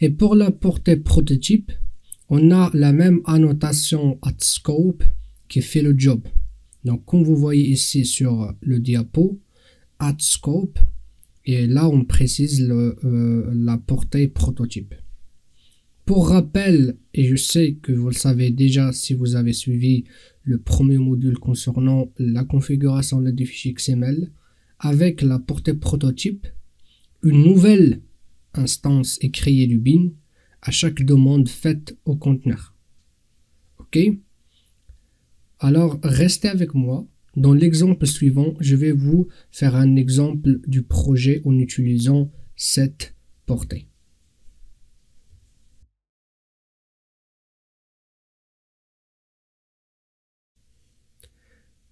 Et pour la portée prototype, on a la même annotation @scope qui fait le job. Donc comme vous voyez ici sur le diapo, @scope, et là on précise la portée prototype. Pour rappel, et je sais que vous le savez déjà si vous avez suivi le premier module concernant la configuration des fichiers XML, avec la portée prototype, une nouvelle instance est créée du bin à chaque demande faite au conteneur. Ok? Alors restez avec moi. Dans l'exemple suivant, je vais vous faire un exemple du projet en utilisant cette portée.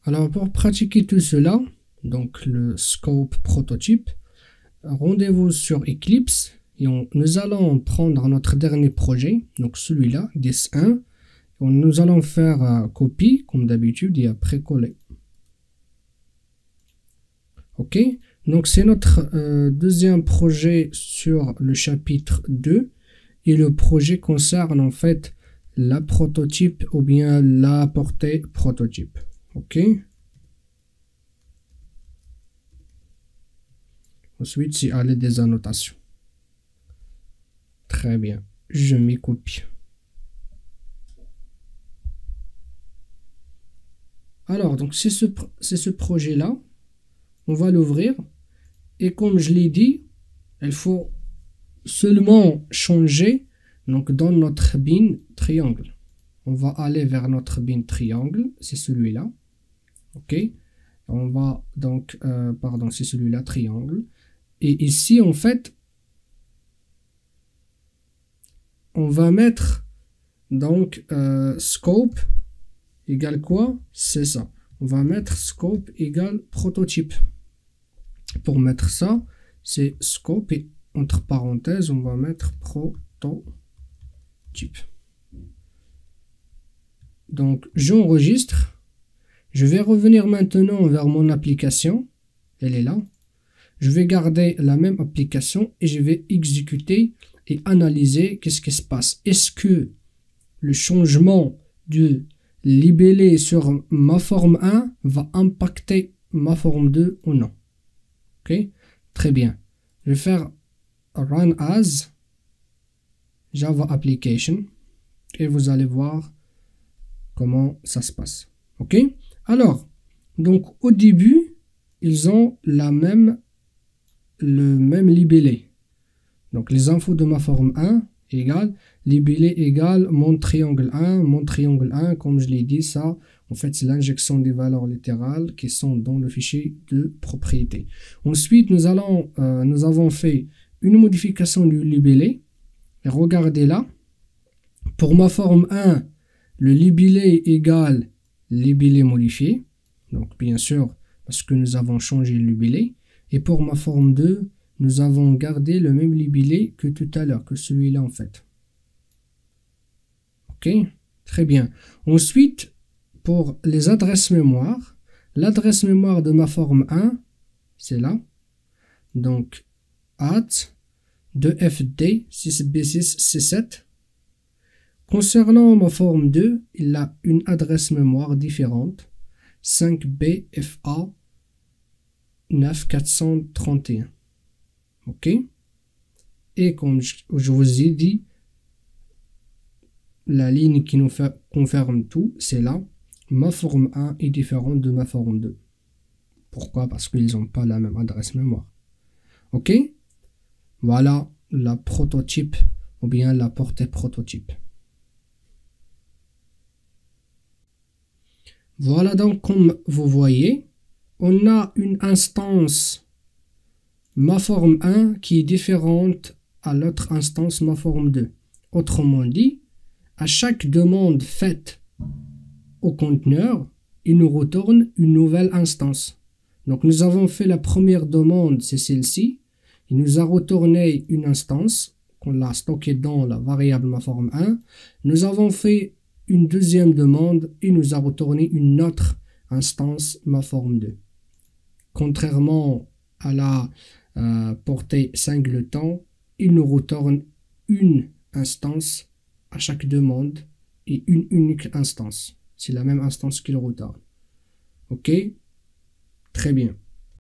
Alors pour pratiquer tout cela, donc le scope prototype, rendez-vous sur Eclipse et nous allons prendre notre dernier projet, donc celui-là, dis1. Nous allons faire copie comme d'habitude et après coller. Ok, donc c'est notre deuxième projet sur le chapitre 2 et le projet concerne en fait la prototype ou bien la portée prototype. Ok. Ensuite, c'est aller des annotations. Très bien. Je m'y copie. Alors, donc c'est ce projet-là. On va l'ouvrir. Et comme je l'ai dit, il faut seulement changer donc dans notre bin triangle. On va aller vers notre bin triangle. C'est celui-là. Ok. On va donc, pardon, c'est celui-là, triangle. Et ici, en fait, on va mettre donc scope égale quoi? C'est ça. On va mettre scope égale prototype. Pour mettre ça, c'est scope et entre parenthèses, on va mettre prototype. Donc, j'enregistre. Je vais revenir maintenant vers mon application. Elle est là. Je vais garder la même application et je vais exécuter et analyser qu'est-ce qui se passe. Est-ce que le changement de libellé sur ma forme 1 va impacter ma forme 2 ou non? Ok, très bien. Je vais faire run as Java application et vous allez voir comment ça se passe. Ok, alors donc au début ils ont le même libellé. Donc les infos de ma forme 1 égale libellé égale mon triangle 1, comme je l'ai dit, ça en fait c'est l'injection des valeurs littérales qui sont dans le fichier de propriété. Ensuite nous avons fait une modification du libellé et regardez là, pour ma forme 1 le libellé égale libellé modifié, donc bien sûr parce que nous avons changé le libellé, et pour ma forme 2 nous avons gardé le même libellé que tout à l'heure, que celui-là en fait. Ok, très bien. Ensuite, pour les adresses mémoire, l'adresse mémoire de ma forme 1, c'est là. Donc, @2fd 6b6 c7. Concernant ma forme 2, il a une adresse mémoire différente. 5bfa 9431. Ok, et comme je vous ai dit, la ligne qui nous confirme tout, c'est là. Ma forme 1 est différente de ma forme 2. Pourquoi? Parce qu'ils n'ont pas la même adresse mémoire. Ok, voilà la prototype ou bien la portée prototype. Voilà donc comme vous voyez, on a une instance ma forme 1 qui est différente à l'autre instance ma forme 2. Autrement dit, à chaque demande faite au conteneur, il nous retourne une nouvelle instance. Donc nous avons fait la première demande, c'est celle-ci. Il nous a retourné une instance qu'on l'a stockée dans la variable ma forme 1. Nous avons fait une deuxième demande et il nous a retourné une autre instance ma forme 2. Contrairement à la portée singleton, il nous retourne une instance à chaque demande et une unique instance. C'est la même instance qui le retarde. Ok? Très bien.